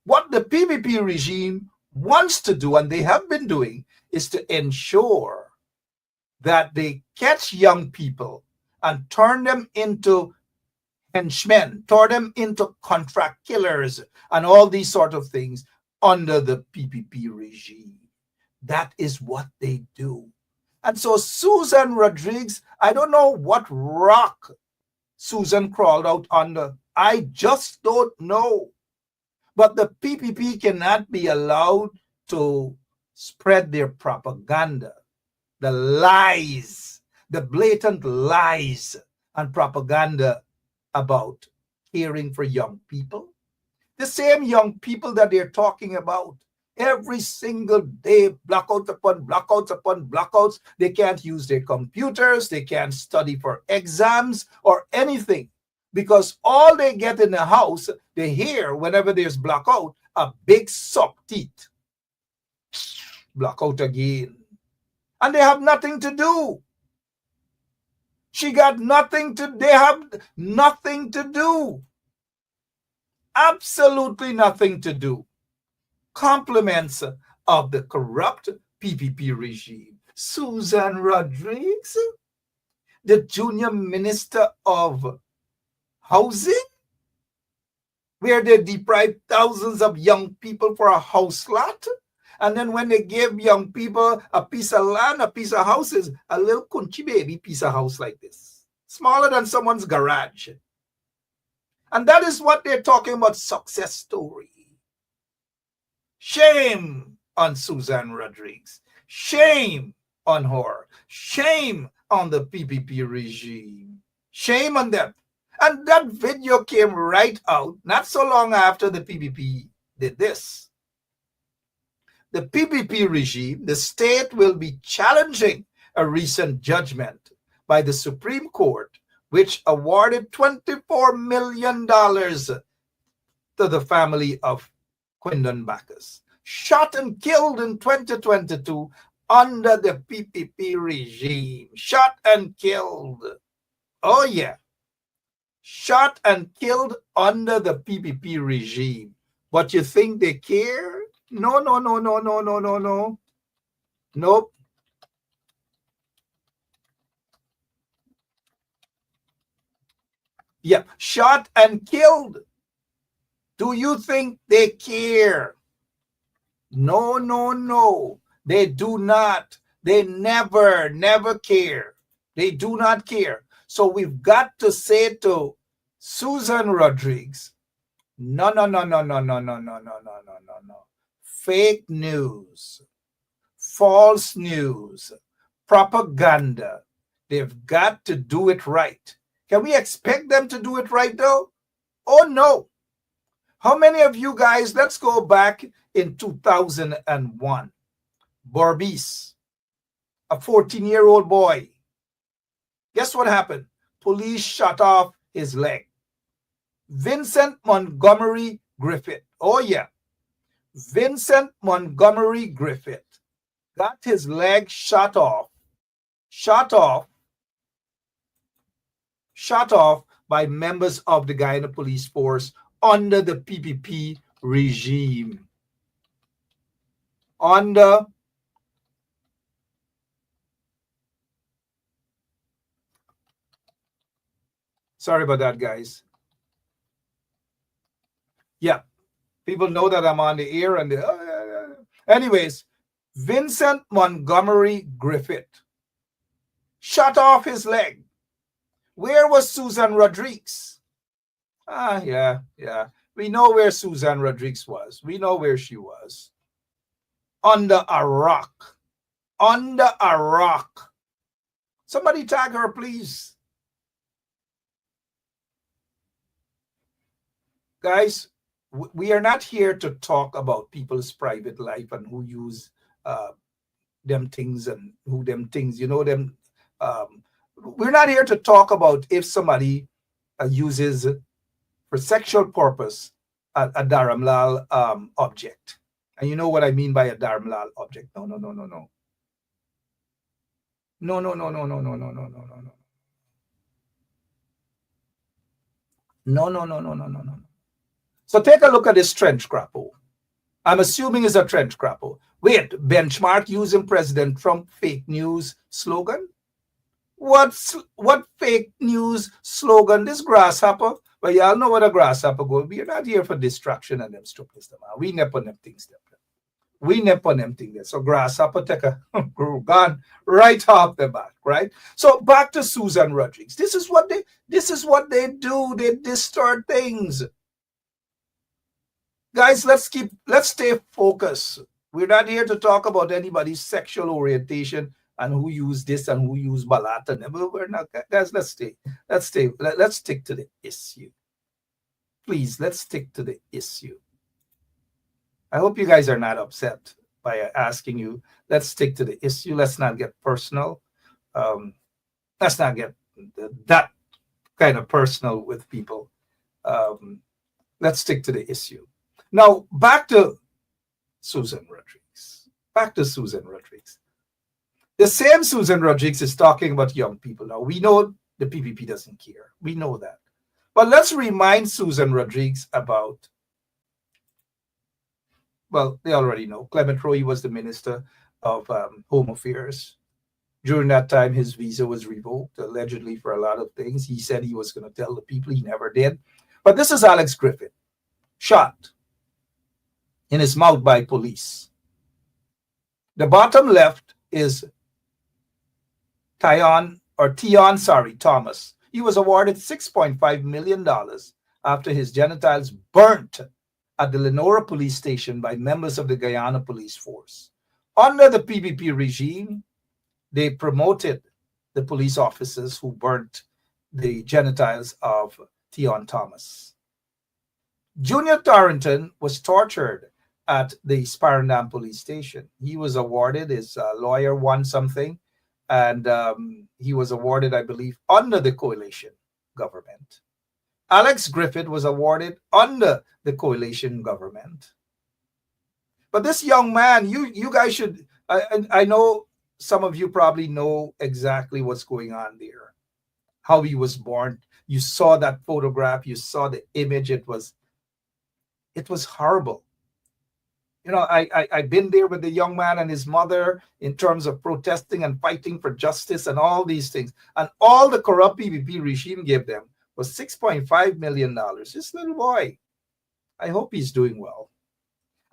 What the PPP regime wants to do, and they have been doing, is to ensure that they catch young people and turn them into henchmen, turn them into contract killers, and all these sort of things under the PPP regime. That is what they do. And so Susan Rodriguez, I don't know what rock Susan crawled out under. I just don't know. But the PPP cannot be allowed to spread their propaganda, the lies, the blatant lies and propaganda about caring for young people. The same young people that they're talking about every single day, blackouts upon blackouts upon blackouts. They can't use their computers. They can't study for exams or anything because all they get in the house, they hear whenever there's blackout, a big suck teeth. Blackout again. And they have nothing to do. She got nothing to, they have nothing to do. Absolutely nothing to do. Compliments of the corrupt PPP regime. Susan Rodriguez, the junior minister of housing, where they deprived thousands of young people for a house lot. And then when they give young people a piece of land, a piece of houses, a little country baby piece of house like this, smaller than someone's garage. And that is what they're talking about, success story. Shame on Susan Rodriguez. Shame on her. Shame on the PPP regime. Shame on them. And that video came right out, not so long after the PPP did this. The PPP regime, the state will be challenging a recent judgment by the Supreme Court, which awarded $24 million to the family of Quindon Bacchus, shot and killed in 2022 under the PPP regime. Shot and killed. Oh, yeah. Shot and killed under the PPP regime. But you think they care? No, no, no, no, no, no, no, no. Nope. Yeah, shot and killed. Do you think they care? No, no, no. They do not. They never, never care. They do not care. So we've got to say to Susan Rodriguez, no, no, no, no, no, no, no, no, no, no, no, no, no. Fake news, false news, propaganda. They've got to do it right. Can we expect them to do it right though? Oh no. How many of you guys, let's go back in 2001. Borbis, a 14-year-old boy. Guess what happened? Police shot off his leg. Vincent Montgomery Griffith. Oh yeah. Vincent Montgomery Griffith got his leg shot off by members of the Guyana police force under the PPP regime. Sorry about that, guys. Yeah. People know that I'm on the air and anyways, Vincent Montgomery Griffith shot off his leg. Where was Susan Rodriguez? Yeah. We know where Susan Rodriguez was. We know where she was. under a rock. Under a rock. Somebody tag her, please. Guys, we are not here to talk about people's private life and who use them things and who them things, you know, them. We're not here to talk about if somebody uses for sexual purpose a Dharamlal object. And you know what I mean by a Dharamlal object. No. No. So take a look at this trench grapple. I'm assuming it's a trench grapple. Wait, benchmark using President Trump fake news slogan? What fake news slogan? This grasshopper? Well, y'all know what a grasshopper goes. We're not here for distraction and them stupid. We never them things. We never them things. So grasshopper take a gone right off the bat, right? So back to Susan Rodriguez. This is what they do. They distort things. Guys, let's stay focused. We're not here to talk about anybody's sexual orientation and who use this and who use balat and we're not. Guys, let's stick to the issue. Please, let's stick to the issue. I hope you guys are not upset by asking you. Let's stick to the issue. Let's not get personal. Let's not get that kind of personal with people. Let's stick to the issue. Now, back to Susan Rodriguez. The same Susan Rodriguez is talking about young people. Now, we know the PPP doesn't care. We know that. But let's remind Susan Rodriguez about, well, they already know. Clement Roy was the Minister of Home Affairs. During that time, his visa was revoked, allegedly for a lot of things. He said he was going to tell the people. He never did. But this is Alex Griffith, shot in his mouth by police. The bottom left is Tion Thomas. He was awarded $6.5 million after his genitals burnt at the Lenora police station by members of the Guyana police force. Under the PPP regime, they promoted the police officers who burnt the genitals of Tion Thomas. Junior Torrington was tortured at the Sparandam police station. He was awarded, his lawyer won something, and he was awarded, I believe, under the coalition government. Alex Griffith was awarded under the coalition government. But this young man, you guys should, I know some of you probably know exactly what's going on there, how he was born. You saw that photograph, you saw the image, it was horrible. You know, I've been there with the young man and his mother in terms of protesting and fighting for justice and all these things. And all the corrupt PPP regime gave them was $6.5 million. This little boy, I hope he's doing well.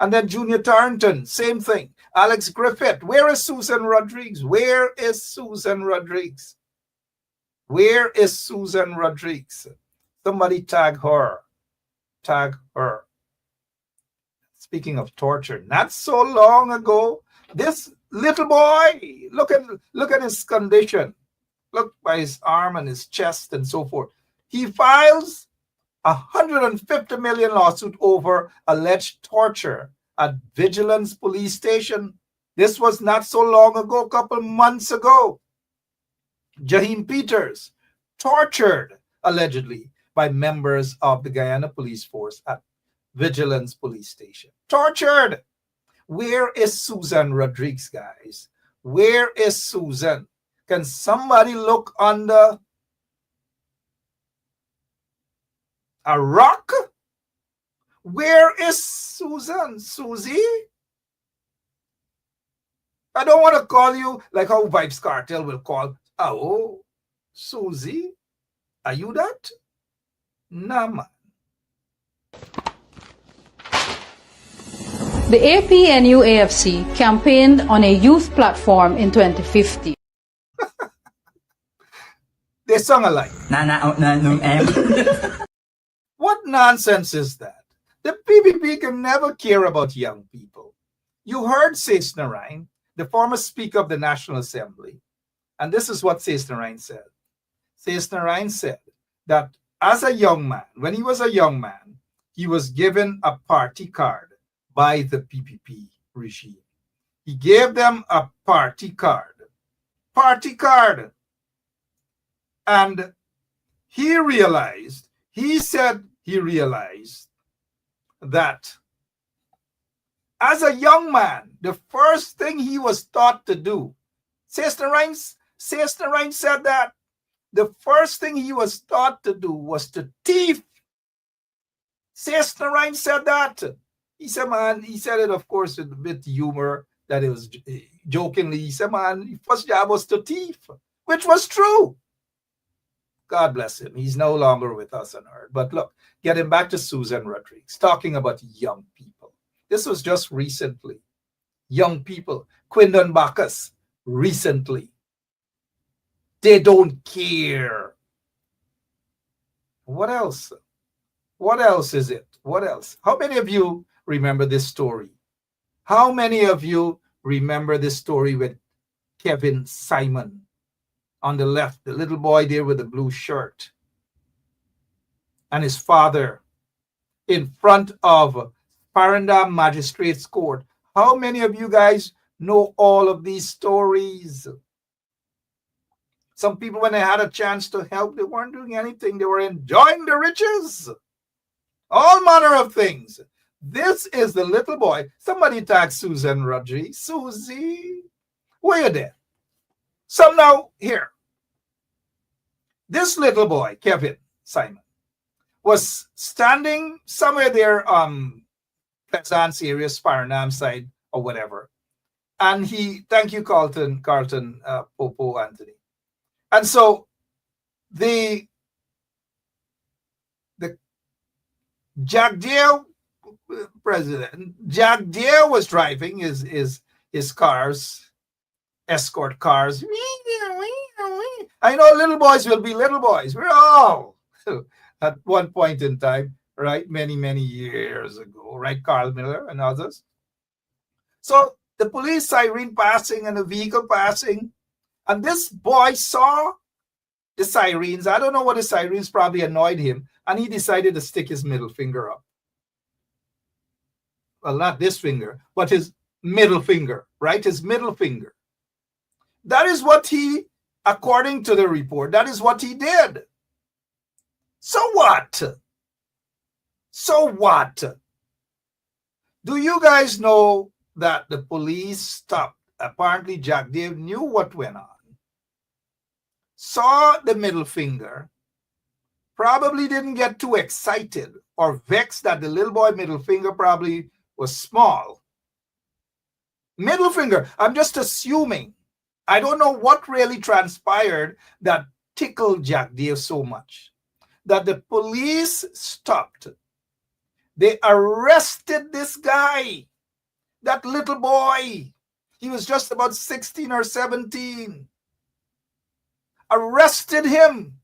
And then Junior Torrington, same thing. Alex Griffith, where is Susan Rodriguez? Where is Susan Rodriguez? Where is Susan Rodriguez? Somebody tag her. Tag her. Speaking of torture, not so long ago, this little boy, look at his condition. Look by his arm and his chest and so forth. He files a $150 million lawsuit over alleged torture at Vigilance Police Station. This was not so long ago, a couple months ago. Jaheim Peters, tortured allegedly by members of the Guyana Police Force at Vigilance Police Station. Tortured. Where is Susan Rodriguez, guys? Where is Susan? Can somebody look under a rock? Where is Susan? Susie? I don't want to call you like how Vibes Cartel will call. Oh, Susie? Are you that? Nah, man. The APNU-AFC campaigned on a youth platform in 2050. They sung alike. What nonsense is that? The PPP can never care about young people. You heard Says-Narine, the former Speaker of the National Assembly, and this is what Says-Narine said. Says-Narine said that as a young man, when he was a young man, he was given a party card by the PPP regime. He gave them a party card. And he said he realized that as a young man, the first thing he was taught to do, Says-Narine said that the first thing he was taught to do was to thief. Says-Narine said that. He said, man, he said it, of course, with a bit of humor, that it was jokingly. He said, man, his first job was to thief, which was true. God bless him. He's no longer with us on earth. But look, getting back to Susan Rodriguez, talking about young people. This was just recently. Young people. Quindon Bacchus, recently. They don't care. What else? What else is it? What else? How many of you remember this story? How many of you remember this story with Kevin Simon on the left, the little boy there with the blue shirt, and his father in front of Parandam Magistrates Court? How many of you guys know all of these stories? Some people, when they had a chance to help, they weren't doing anything. They were enjoying the riches. All manner of things. This is the little boy. Somebody tag Susan Rodriguez. Susie, where you there? So now, here. This little boy, Kevin Simon, was standing somewhere there, Pleasance area, Sparnam side, or whatever. And thank you, Carlton, Popo, Anthony. And so the Jagdeo president, Jagdeo was driving his cars, escort cars. I know little boys will be little boys. We're all at one point in time, right? Many, many years ago, right? Carl Miller and others. So the police siren passing and a vehicle passing, and this boy saw the sirens. I don't know what the sirens probably annoyed him, and he decided to stick his middle finger up. Well, not this finger, but his middle finger, right? His middle finger. That is what he, according to the report, that is what he did. So what? So what? Do you guys know that the police stopped? Apparently, Jack Dave knew what went on. Saw the middle finger, probably didn't get too excited or vexed that the little boy middle finger probably was small. Middle finger, I'm just assuming. I don't know what really transpired that tickled Jack Dave so much that the police stopped. They arrested this guy, that little boy. He was just about 16 or 17. Arrested him.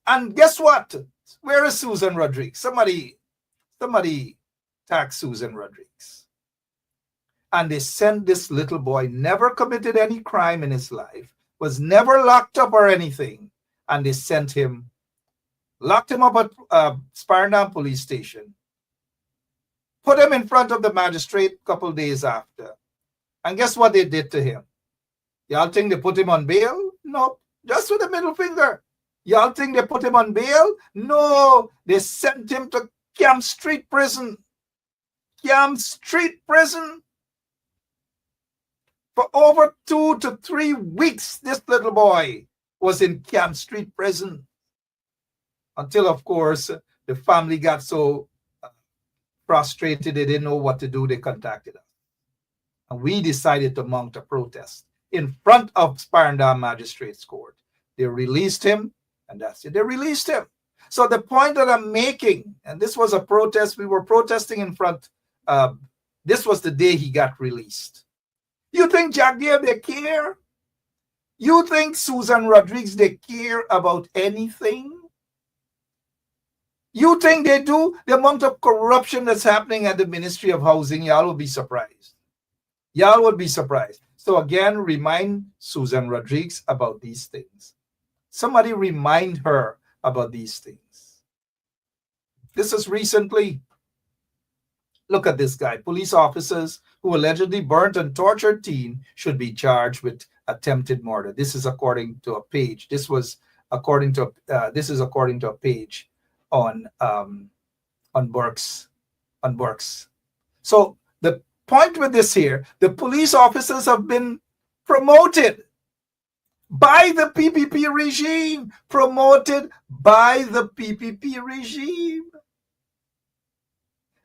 And guess what? Where is Susan Rodriguez? Somebody tag Susan Rodriguez. And they sent this little boy, never committed any crime in his life, was never locked up or anything. And they sent him, locked him up at Sparnam police station, put him in front of the magistrate a couple days after. And guess what they did to him? Y'all think they put him on bail? No, just with the middle finger. Y'all think they put him on bail? No, they sent him to Camp Street Prison. Camp Street Prison. For over 2 to 3 weeks, this little boy was in Camp Street Prison. Until, of course, the family got so frustrated they didn't know what to do. They contacted us. And we decided to mount a protest in front of Sparndam Magistrates Court. They released him, and that's it. They released him. So the point that I'm making, and this was a protest, we were protesting in front, this was the day he got released. You think Jack Dave, they care? You think Susan Rodriguez, they care about anything? You think they do? The amount of corruption that's happening at the Ministry of Housing, y'all will be surprised. Y'all would be surprised. So again, remind Susan Rodriguez about these things. Somebody remind her about these things. This is recently. Look at this guy. Police officers who allegedly burnt and tortured teen should be charged with attempted murder. This is according to a page. This is according to a page on Burke's. So the point with this here, the police officers have been promoted by the PPP regime. Promoted by the PPP regime.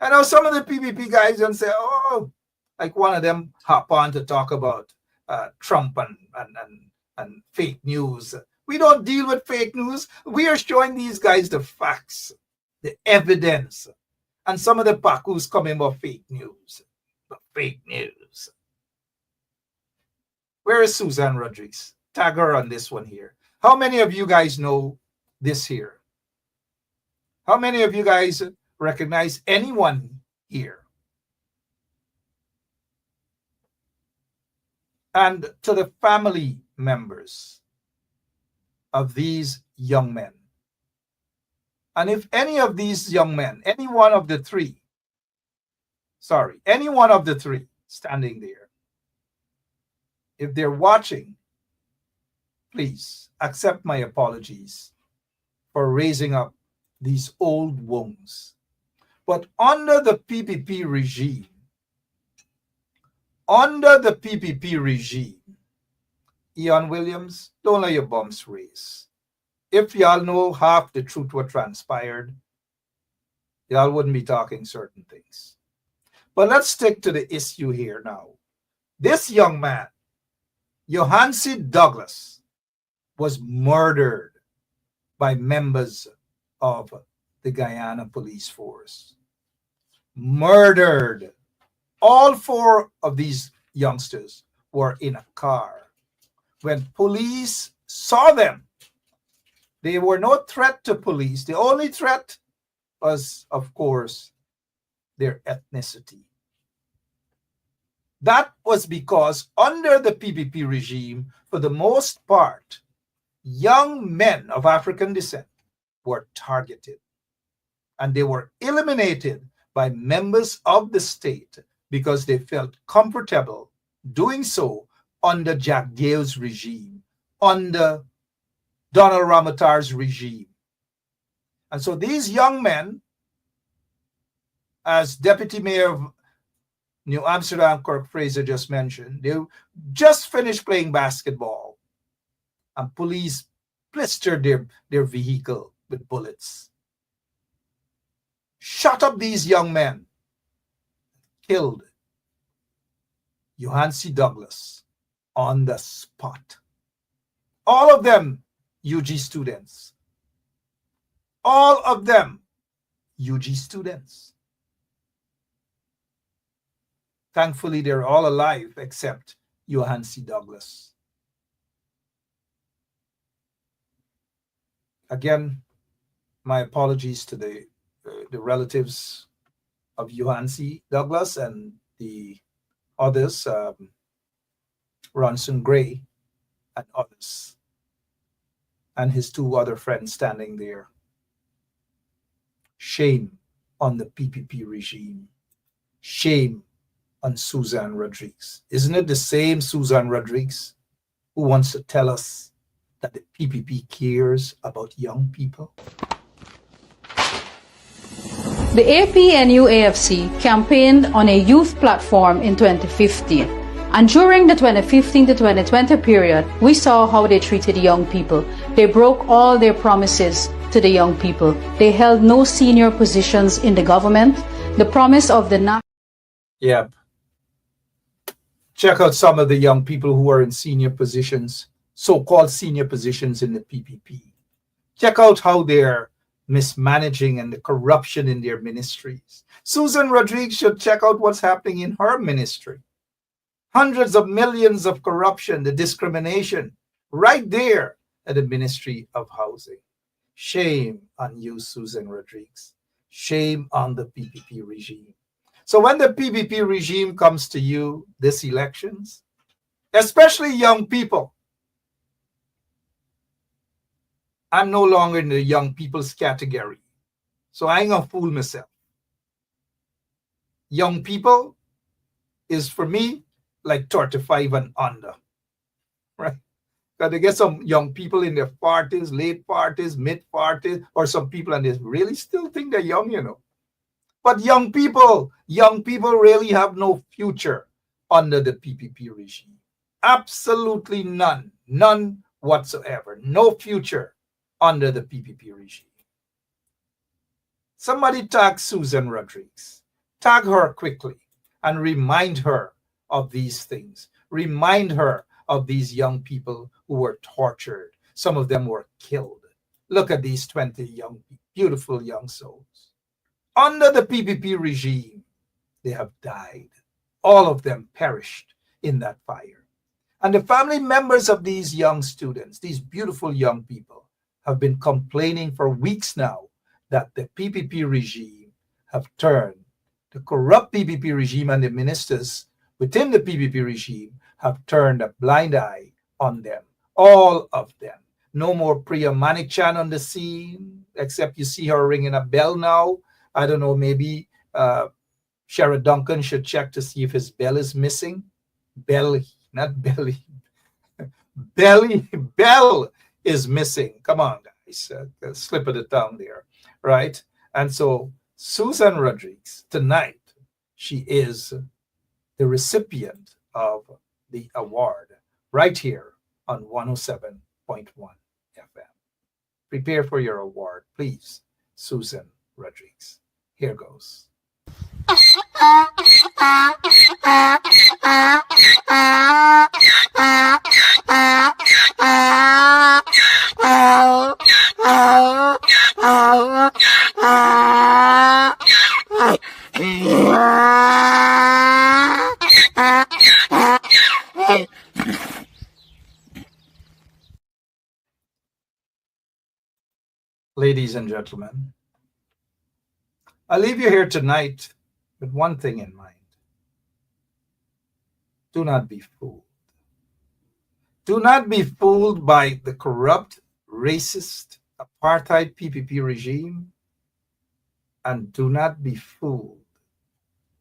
I know some of the PPP guys don't say, oh, like one of them hop on to talk about Trump and fake news. We don't deal with fake news. We are showing these guys the facts, the evidence. And some of the Pakus coming about fake news. But fake news. Where is Susan Rodriguez? Tag her on this one here. How many of you guys know this here? How many of you guys recognize anyone here? And to the family members of these young men. And if any of these young men, any one of the three standing there, if they're watching, please accept my apologies for raising up these old wounds. But under the PPP regime, Ian Williams, don't let your bumps raise. If y'all know half the truth what transpired, y'all wouldn't be talking certain things. But let's stick to the issue here now. This young man, Johansi Douglas, was murdered by members of the Guyana Police Force. Murdered. All four of these youngsters were in a car. When police saw them, they were no threat to police. The only threat was, of course, their ethnicity. That was because under the PPP regime, for the most part, young men of African descent were targeted. And they were eliminated by members of the state because they felt comfortable doing so under Jack Gale's regime, under Donald Ramatar's regime. And so these young men, as Deputy Mayor of New Amsterdam, Kirk Fraser, just mentioned, they just finished playing basketball, and police blistered their vehicle with bullets. Shot up these young men, killed Johansi Douglas on the spot. All of them UG students. All of them UG students. Thankfully, they're all alive except Johansi Douglas. Again, my apologies to the relatives of Johansi Douglas and the others, Ronson Gray and others, and his two other friends standing there. Shame on the PPP regime. Shame on Susan Rodriguez. Isn't it the same Susan Rodriguez who wants to tell us that the PPP cares about young people? The APNU-AFC campaigned on a youth platform in 2015. And during the 2015 to 2020 period, we saw how they treated young people. They broke all their promises to the young people. They held no senior positions in the government. The promise of the Yep. Check out some of the young people who are in senior positions, so-called senior positions in the PPP. Check out how they're mismanaging and the corruption in their ministries. Susan Rodriguez should check out what's happening in her ministry. Hundreds of millions of corruption, the discrimination, right there at the Ministry of Housing. Shame on you, Susan Rodriguez. Shame on the PPP regime. So when the PPP regime comes to you this elections, especially young people, I'm no longer in the young people's category. So I ain't gonna fool myself. Young people is for me like 35 and under, right? Because they get some young people in their 40s, late 40s, mid 40s, or some people and they really still think they're young, you know. But young people really have no future under the PPP regime. Absolutely none, none whatsoever. No future under the PPP regime. Somebody tag Susan Rodriguez. Tag her quickly and remind her of these things. Remind her of these young people who were tortured. Some of them were killed. Look at these 20 young, beautiful young souls. Under the PPP regime, they have died. All of them perished in that fire. And the family members of these young students, these beautiful young people, have been complaining for weeks now that the PPP regime have turned, the corrupt PPP regime and the ministers within the PPP regime have turned a blind eye on them. All of them. No more Priya Manichan on the scene, except you see her ringing a bell now. I don't know, maybe Sheriff Duncan should check to see if his bell is missing. Belly, not belly. Bell is missing. Come on, guys. Slip of the tongue there, right? And so Susan Rodriguez, tonight, she is the recipient of the award right here on 107.1 FM. Prepare for your award, please, Susan Rodriguez. Here goes. Ladies and gentlemen, I leave you here tonight with one thing in mind. Do not be fooled. Do not be fooled by the corrupt, racist, apartheid PPP regime, and do not be fooled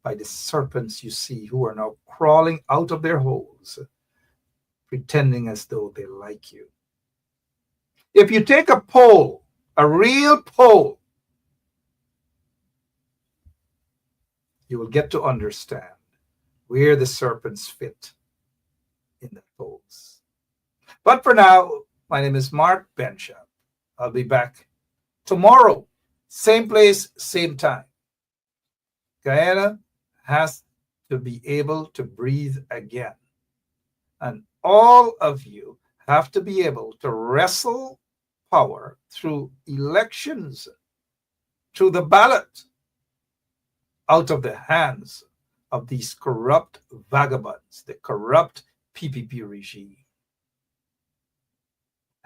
by the serpents you see who are now crawling out of their holes, pretending as though they like you. If you take a poll, a real poll, you will get to understand where the serpents fit in the holes. But for now, my name is Mark Benshap. I'll be back tomorrow, same place, same time. Guyana has to be able to breathe again. And all of you have to be able to wrestle power through elections, through the ballot, out of the hands of these corrupt vagabonds, the corrupt PPP regime.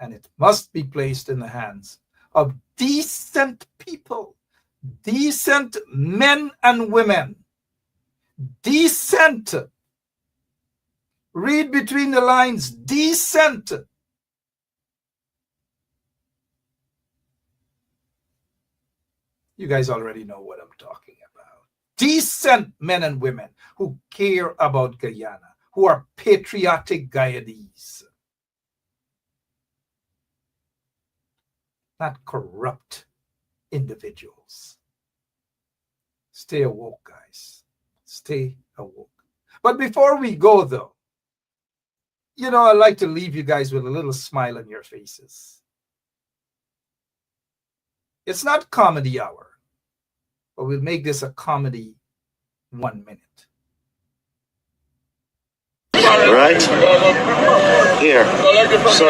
And it must be placed in the hands of decent people, decent men and women, decent, read between the lines, decent. You guys already know what I'm talking about. Decent men and women who care about Guyana, who are patriotic Guyanese. Not corrupt individuals. Stay awoke, guys. Stay awoke. But before we go, though, you know, I like to leave you guys with a little smile on your faces. It's not comedy hour, but we'll make this a comedy 1 minute. Right? Here. Sir.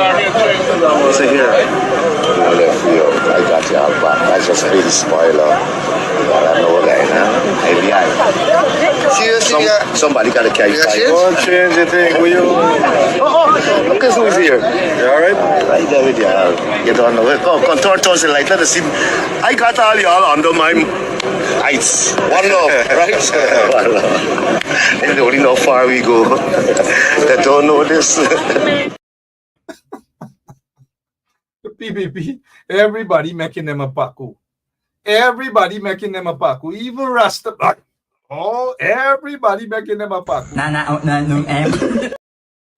Say here. I got you all back. I just feel spoiler. I know that, huh? Seriously? Somebody got to carry fight. Don't change the thing, will you? Look at who's here. You alright? Right there with you. Get on the way. Come, turn towards the light. Let us see. I got all y'all under my Heights. One love, right? One love. They don't know how far we go. They don't know this. The PPP, everybody making them a paku. Everybody making them a paku. Even Rasta. Oh, everybody making them a paku. Nana out na nung em.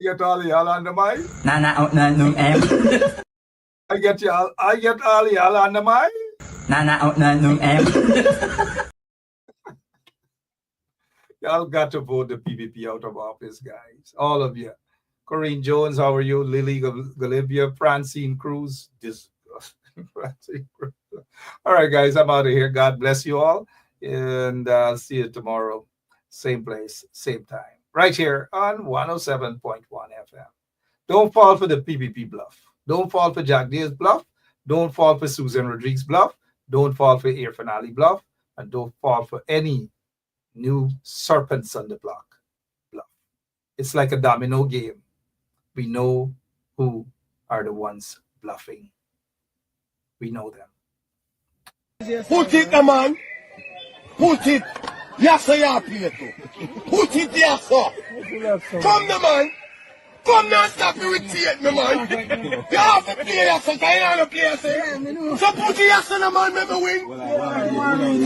Get all y'all on the mic. Nana out na nung em. I get all y'all on the mic. Nana out na nung em. Y'all got to vote the PPP out of office, guys. All of you. Corinne Jones, how are you? Lily Galivia, Francine Cruz. Francine Cruz. All right, guys, I'm out of here. God bless you all. And I'll see you tomorrow. Same place, same time. Right here on 107.1 FM. Don't fall for the PPP bluff. Don't fall for Jack Deer's bluff. Don't fall for Susan Rodriguez's bluff. Don't fall for Air Finale bluff. And don't fall for any new serpents on the block bluff. It's like a domino game. We know who are the ones bluffing. We know them. Put it, man. Put it. Yes, sir, you play it. Put it, yes, sir. Come, the man. Come now, stop irritating me, man. You have to play yes, sir. You have to play yes, sir. So put it, yes, sir, man. Make me win.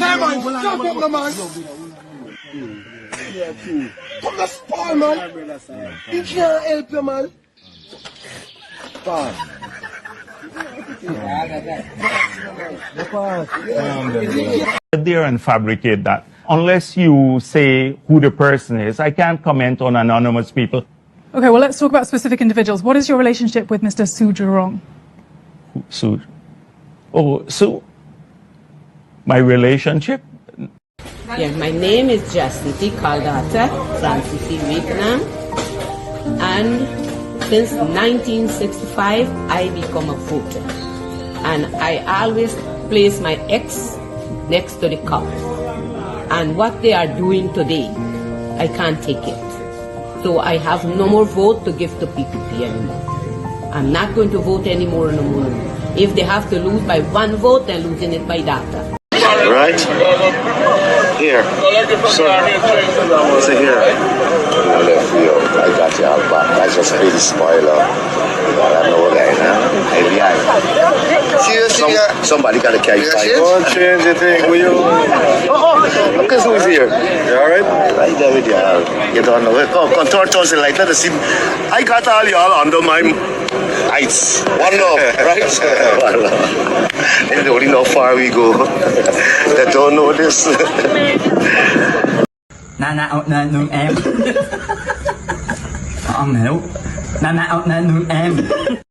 Hey, man. Jump up, the man. Come the spawn, man. You can't help you, man. There and fabricate that. Unless you say who the person is, I can't comment on anonymous people. Okay, well, let's talk about specific individuals. What is your relationship with Mr. Sujurong? Su? Oh, Su? My relationship? Yeah, my name is Jacinty Caldata, Francis E. Vietnam, and since 1965, I become a voter. And I always place my ex next to the cop. And what they are doing today, I can't take it. So I have no more vote to give to PPP anymore. I'm not going to vote anymore no more. If they have to lose by one vote, they're losing it by data. Right? Here. Sir. Say here. I got you all back. I just paid the spoiler. I know that, huh? Somebody got to carry fight. Oh, change the thing, will you? Look at who's here. You alright? Right there with you. You don't know. Come, turn us like let us see. I got all y'all under my heights. One love, right? One love. They don't know how far we go. They don't know this. Nana out na nung em. Nana out na nung em.